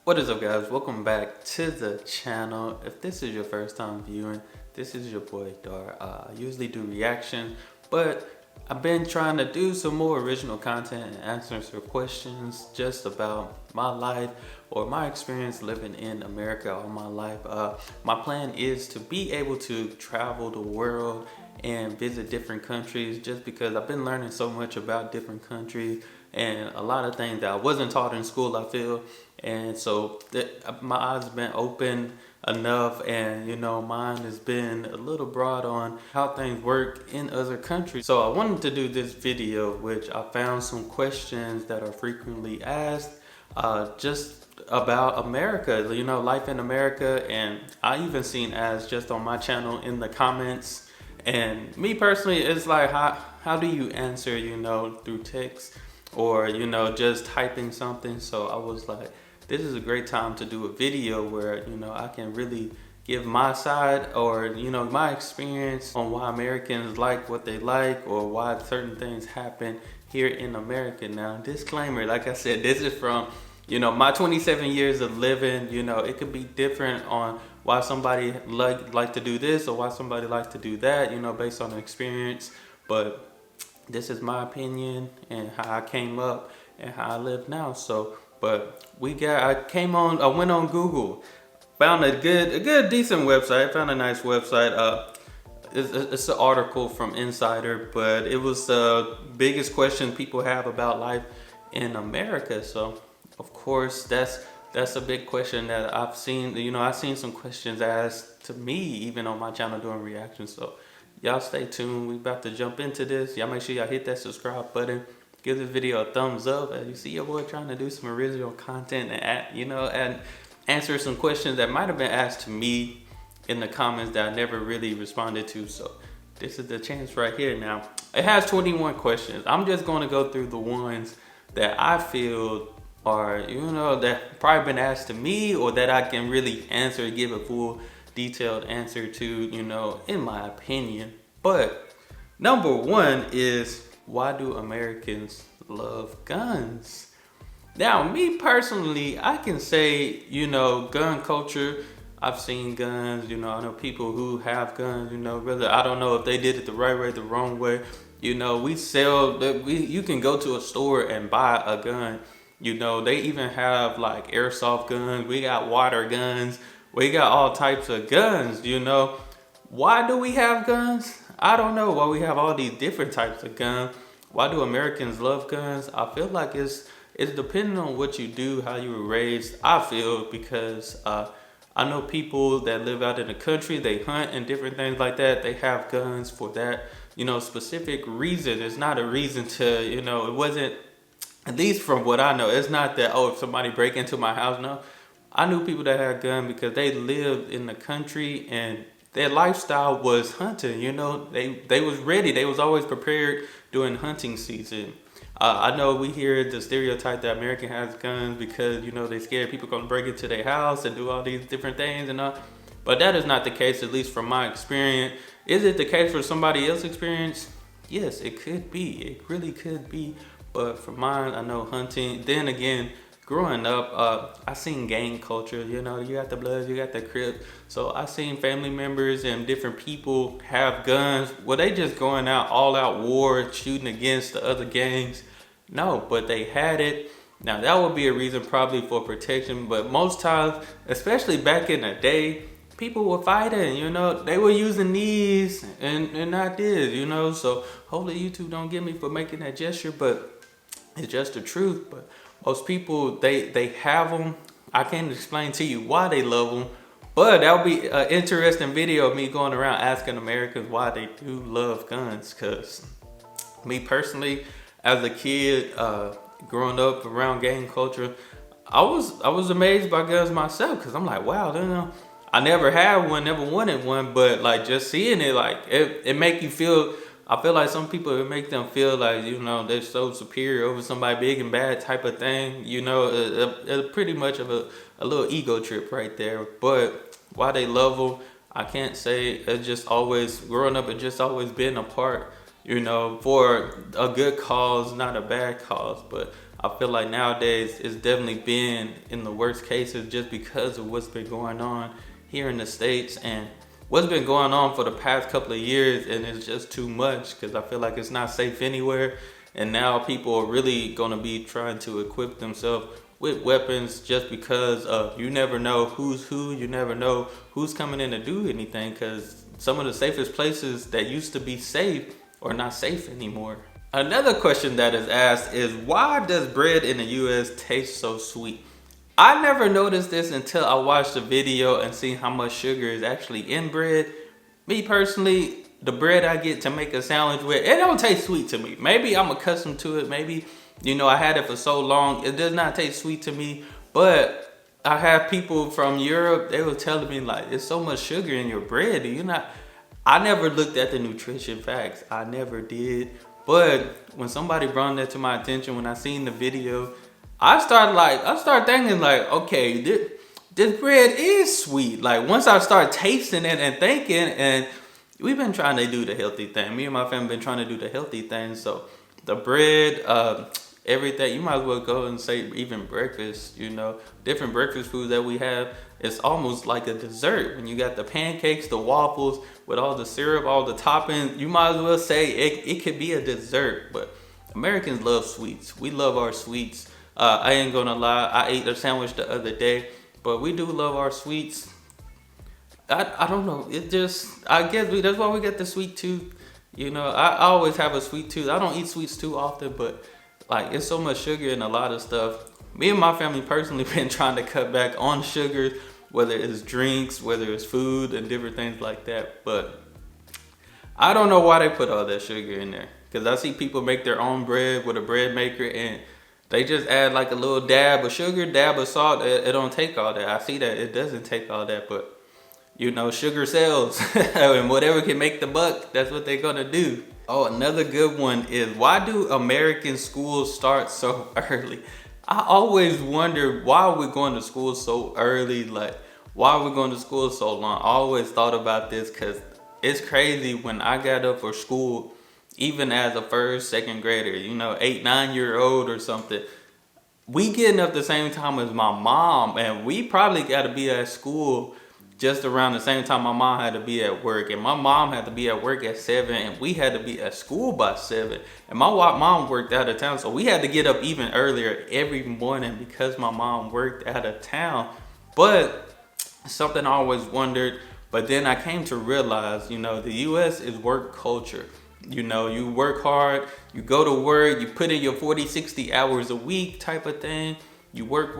What is up, guys? Welcome back to the channel. If this is your first time viewing, this is your boy Dar. I usually do reaction, but I've been trying to do some more original content and answering some questions just about my life or my experience living in America all my life. My plan is to be able to travel the world and visit different countries, just because I've been learning so much about different countries and a lot of things that I wasn't taught in school, I feel. And so my eyes have been open enough, and mine has been a little broad on how things work in other countries. So I wanted to do this video, which I found some questions that are frequently asked just about America, life in America. And I even seen ads just on my channel in the comments. And me personally, it's like, how do you answer, through text or, just typing something? So I was like, this is a great time to do a video where, I can really give my side or, my experience on why Americans like what they like or why certain things happen here in America. Now, disclaimer, like I said, this is from, my 27 years of living. It could be different on why somebody like to do this or why somebody likes to do that, based on the experience. But this is my opinion and how I came up and how I live now. So, but I went on Google, found a decent website, found a nice website. It's an article from Insider, but it was the biggest question people have about life in America. So, of course, that's a big question that I've seen. I've seen some questions asked to me even on my channel doing reactions. So y'all stay tuned. We about to jump into this. Y'all make sure y'all hit that subscribe button. Give this video a thumbs up. As you see your boy trying to do some original content and answer some questions that might have been asked to me in the comments that I never really responded to. So this is the chance right here. Now, it has 21 questions. I'm just going to go through the ones that I feel are, that probably been asked to me or that I can really answer, give a full detailed answer to, in my opinion. But number one is, why do Americans love guns? Now, me personally, I can say, gun culture. I've seen guns, I know people who have guns, whether, I don't know if they did it the right way, the wrong way. You can go to a store and buy a gun. They even have like airsoft guns. We got water guns. We got all types of guns, Why do we have guns? I don't know why we have all these different types of guns. Why do Americans love guns? I feel like it's depending on what you do, how you were raised. I feel because I know people that live out in the country, they hunt and different things like that. They have guns for that, specific reason. It's not a reason to, it wasn't, at least from what I know, it's not that, oh, if somebody break into my house. No, I knew people that had guns because they lived in the country and their lifestyle was hunting. They was ready. They was always prepared during hunting season. I know we hear the stereotype that American has guns because, they scared people gonna break into their house and do all these different things and all. But that is not the case, at least from my experience. Is it the case for somebody else's experience? Yes, it could be. It really could be. But for mine, I know hunting. Then again, growing up, I seen gang culture. You got the Bloods, you got the Crips. So I seen family members and different people have guns. Were they just going out all out war, shooting against the other gangs? No, but they had it. Now that would be a reason probably for protection. But most times, especially back in the day, people were fighting. They were using these and not this. So hopefully YouTube don't get me for making that gesture, but it's just the truth. But most people, they have them. I can't explain to you why they love them, but that'll be an interesting video of me going around asking Americans why they do love guns. Cause me personally, as a kid, growing up around gang culture, I was amazed by guns myself. Cause I'm like, wow, I never had one, never wanted one, but like just seeing it, like it make you feel. I feel like some people, it make them feel like, they're so superior over somebody big and bad type of thing. It's pretty much of a little ego trip right there. But why they love them, I can't say. It's just always, growing up, it's just always been a part, for a good cause, not a bad cause. But I feel like nowadays it's definitely been in the worst cases just because of what's been going on here in the States and what's been going on for the past couple of years, and it's just too much because I feel like it's not safe anywhere. And now people are really going to be trying to equip themselves with weapons just because you never know who's who, you never know who's coming in to do anything, because some of the safest places that used to be safe are not safe anymore. Another question that is asked is, why does bread in the US taste so sweet? I never noticed this until I watched a video and seen how much sugar is actually in bread. Me personally, the bread I get to make a sandwich with, it don't taste sweet to me. Maybe I'm accustomed to it. Maybe, I had it for so long, it does not taste sweet to me. But I have people from Europe, they were telling me like, there's so much sugar in your bread. Do you not? I never looked at the nutrition facts. I never did. But when somebody brought that to my attention, when I seen the video, I started thinking like, okay, this bread is sweet. Like once I start tasting it and thinking, and we've been trying to do the healthy thing. Me and my family been trying to do the healthy thing. So the bread, everything, you might as well go and say even breakfast, different breakfast foods that we have. It's almost like a dessert. When you got the pancakes, the waffles with all the syrup, all the toppings, you might as well say it could be a dessert. But Americans love sweets. We love our sweets. I ain't gonna lie, I ate a sandwich the other day, but we do love our sweets. I don't know, I guess that's why we got the sweet tooth. I always have a sweet tooth. I don't eat sweets too often, but like it's so much sugar in a lot of stuff. Me and my family personally been trying to cut back on sugar, whether it's drinks, whether it's food and different things like that. But I don't know why they put all that sugar in there, because I see people make their own bread with a bread maker and they just add like a little dab of sugar, dab of salt. It don't take all that. I see that it doesn't take all that, but sugar sells. And whatever can make the buck, that's what they're gonna do. Oh, another good one is, why do American schools start so early? I always wondered why we're going to school so early. Like, why are we going to school so long? I always thought about this because it's crazy. When I got up for school, even as a first, second grader, 8, 9-year-old or something, we getting up the same time as my mom, and we probably got to be at school just around the same time my mom had to be at work. And my mom had to be at work at 7, and we had to be at school by 7. And my mom worked out of town, so we had to get up even earlier every morning because my mom worked out of town. But something I always wondered, but then I came to realize, the US is work culture. You work hard, you go to work, you put in your 40, 60 hours a week type of thing. You work.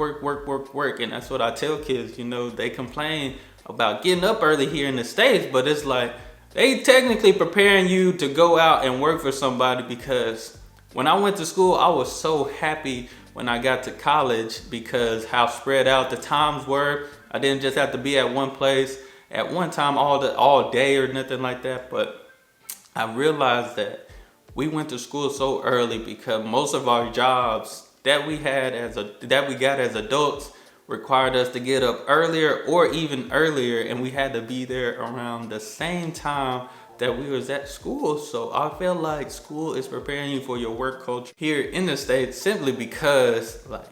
And that's what I tell kids, they complain about getting up early here in the States, but it's like they technically preparing you to go out and work for somebody. Because when I went to school, I was so happy when I got to college because how spread out the times were. I didn't just have to be at one place at one time all day or nothing like that. But I realized that we went to school so early because most of our jobs that we got as adults required us to get up earlier or even earlier, and we had to be there around the same time that we was at school. So I feel like school is preparing you for your work culture here in the States, simply because like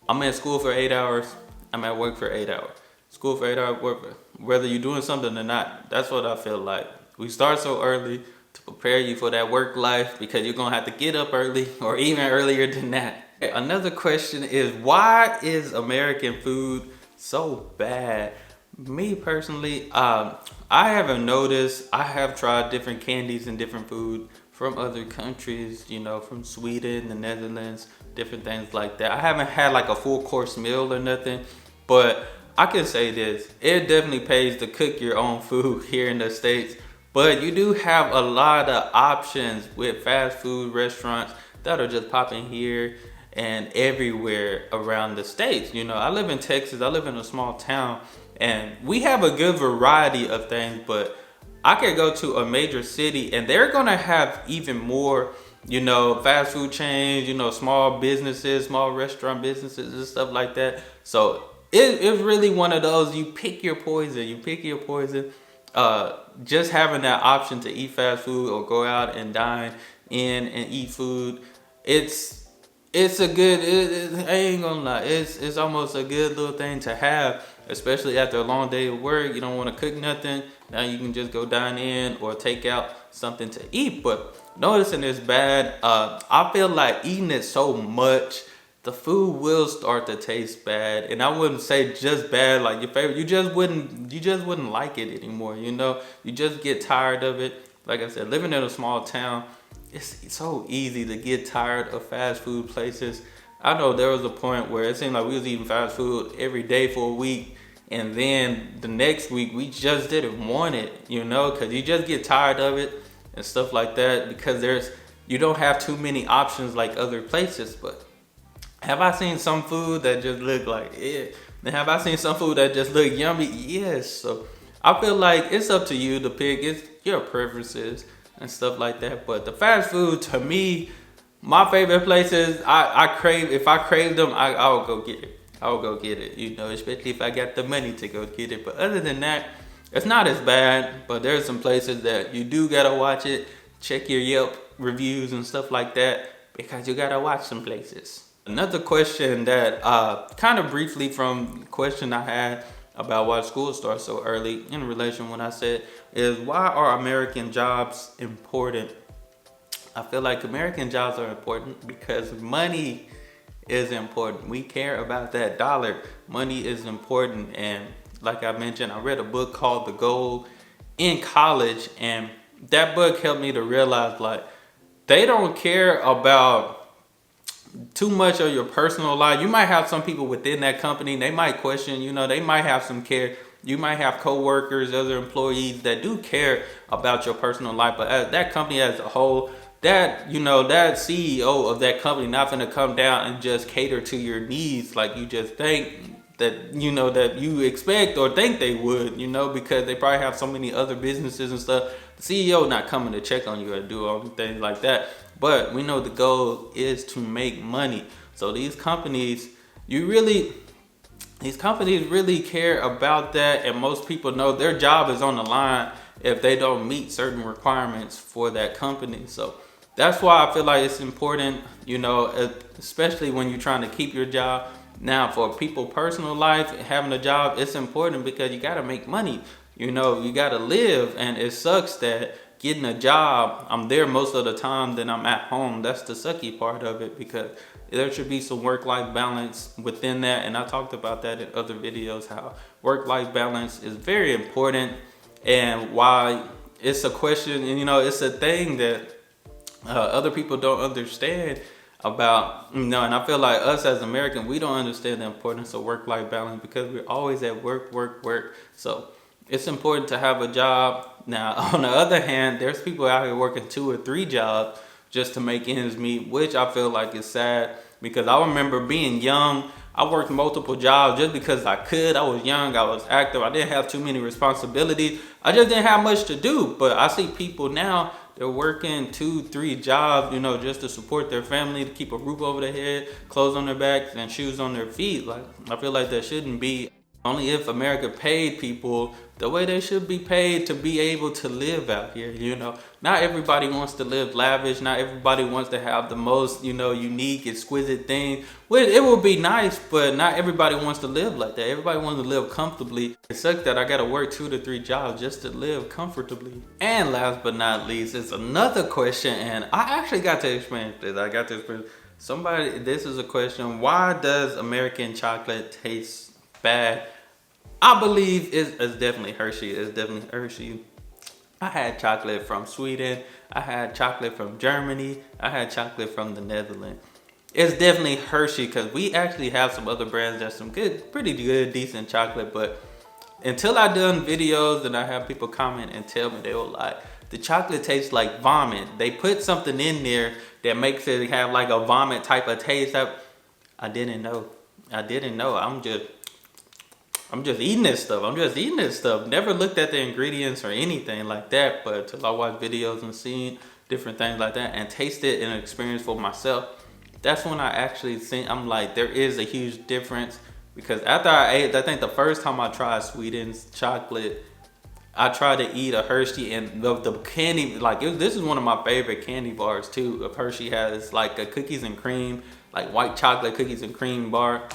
I'm in school for 8 hours, I'm at work for 8 hours. School for 8 hours, work, whether you're doing something or not. That's what I feel like. We start so early to prepare you for that work life because you're gonna have to get up early or even earlier than that. Another question is, why is American food so bad? Me personally, I haven't noticed. I have tried different candies and different food from other countries, from Sweden, the Netherlands, different things like that. I haven't had like a full course meal or nothing, but I can say this, it definitely pays to cook your own food here in the States. But you do have a lot of options with fast food restaurants that are just popping here and everywhere around the States. I live in Texas, I live in a small town, and we have a good variety of things, but I could go to a major city and they're gonna have even more, fast food chains, small businesses, small restaurant businesses and stuff like that. So it's really one of those, you pick your poison. Just having that option to eat fast food or go out and dine in and eat food, it's a good, I ain't gonna lie, it's almost a good little thing to have, especially after a long day of work. You don't want to cook nothing. Now you can just go dine in or take out something to eat. But noticing it's bad. I feel like eating it so much, the food will start to taste bad. And I wouldn't say just bad like your favorite. You just wouldn't like it anymore. You know, you just get tired of it. Like I said, living in a small town, it's so easy to get tired of fast food places. I know there was a point where it seemed like we was eating fast food every day for a week, and then the next week we just didn't want it, you know, because you just get tired of it and stuff like that, because you don't have too many options like other places. But have I seen some food that just look like it? And have I seen some food that just look yummy? Yes. So I feel like it's up to you to pick. It's your preferences and stuff like that. But the fast food, to me, my favorite places, I crave. If I crave them, I'll go get it. I'll go get it. You know, especially if I got the money to go get it. But other than that, it's not as bad. But there's some places that you do gotta watch it. Check your Yelp reviews and stuff like that, because you gotta watch some places. Another question that kind of briefly from the question I had about why school starts so early in relation when I said is, why are American jobs important? I feel like American jobs are important because money is important. We care about that dollar. Money is important. And like I mentioned, I read a book called The Goal in college, and that book helped me to realize, like, they don't care about too much of your personal life. You might have some people within that company, they might question, you know, they might have some care. You might have co-workers, other employees that do care about your personal life, but as that company as a whole, that, you know, that CEO of that company not gonna come down and just cater to your needs like you just think that, you know, that you expect or think they would, you know, because they probably have so many other businesses and stuff. The CEO not coming to check on you or do all things like that. But we know the goal is to make money. So these companies really care about that, and most people know their job is on the line if they don't meet certain requirements for that company. So that's why I feel like it's important, you know, especially when you're trying to keep your job. Now, for people personal life, having a job, it's important because you got to make money. You know, you got to live, and it sucks that getting a job, I'm there most of the time, then I'm at home. That's the sucky part of it, because there should be some work-life balance within that. And I talked about that in other videos, how work-life balance is very important, and why it's a question, and you know, it's a thing that other people don't understand about, you know. And I feel like us as Americans, we don't understand the importance of work-life balance because we're always at work. So it's important to have a job. Now, on the other hand, there's people out here working 2 or 3 jobs just to make ends meet, which I feel like is sad, because I remember being young, I worked multiple jobs just because I could. I was young, I was active, I didn't have too many responsibilities. I just didn't have much to do. But I see people now, they're working 2, 3 jobs, you know, just to support their family, to keep a roof over their head, clothes on their backs, and shoes on their feet. Like, I feel like that shouldn't be. Only if America paid people the way they should be paid to be able to live out here, you know. Not everybody wants to live lavish. Not everybody wants to have the most, you know, unique, exquisite thing. Well, it will be nice, but not everybody wants to live like that. Everybody wants to live comfortably. It sucks that I got to work 2 to 3 jobs just to live comfortably. And last but not least, it's another question, and I actually got to experience this. This is a question: why does American chocolate taste bad? I believe it's definitely Hershey. It's definitely Hershey. I had chocolate from Sweden. I had chocolate from Germany. I had chocolate from the Netherlands. It's definitely Hershey, because we actually have some other brands that's some good, pretty good, decent chocolate. But until I done videos and I have people comment and tell me, they were like, the chocolate tastes like vomit. They put something in there that makes it have like a vomit type of taste. I didn't know. I'm just eating this stuff. Never looked at the ingredients or anything like that, but until I watched videos and seen different things like that and tasted and experienced for myself, that's when I actually think, I'm like, there is a huge difference. Because after I ate, I think the first time I tried Sweden's chocolate, I tried to eat a Hershey, and the candy, like, this is one of my favorite candy bars too of Hershey. Has like a cookies and cream like white chocolate cookies and cream bar.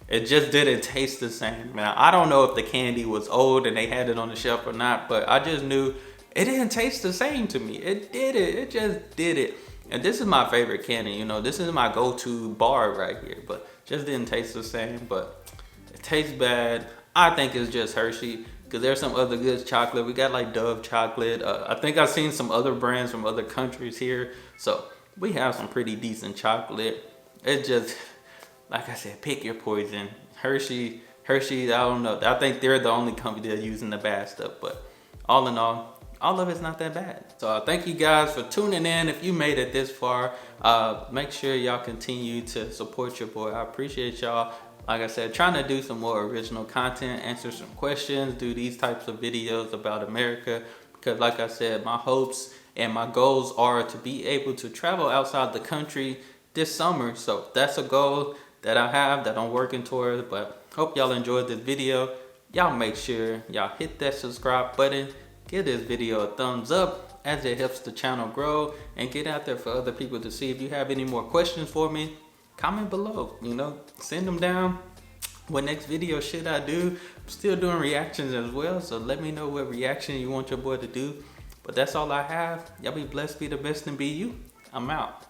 It just didn't taste the same, man. I don't know if the candy was old and they had it on the shelf or not, but I just knew it didn't taste the same to me. It did it. It just did it. And this is my favorite candy, you know. This is my go-to bar right here, but just didn't taste the same. But it tastes bad. I think it's just Hershey, because there's some other good chocolate. We got like Dove chocolate. I think I've seen some other brands from other countries here. So we have some pretty decent chocolate. It just, like I said, pick your poison. Hershey, I don't know. I think they're the only company that's using the bad stuff. But all in all of it's not that bad. So thank you guys for tuning in. If you made it this far, make sure y'all continue to support your boy. I appreciate y'all. Like I said, trying to do some more original content, answer some questions, do these types of videos about America. Because like I said, my hopes and my goals are to be able to travel outside the country this summer. So that's a goal that I have, that I'm working towards. But hope y'all enjoyed this video. Y'all make sure y'all hit that subscribe button. Give this video a thumbs up, as it helps the channel grow and get out there for other people to see. If you have any more questions for me, comment below, you know, send them down. What next video should I do? I'm still doing reactions as well, so let me know what reaction you want your boy to do. But that's all I have. Y'all be blessed, be the best, and be you. I'm out.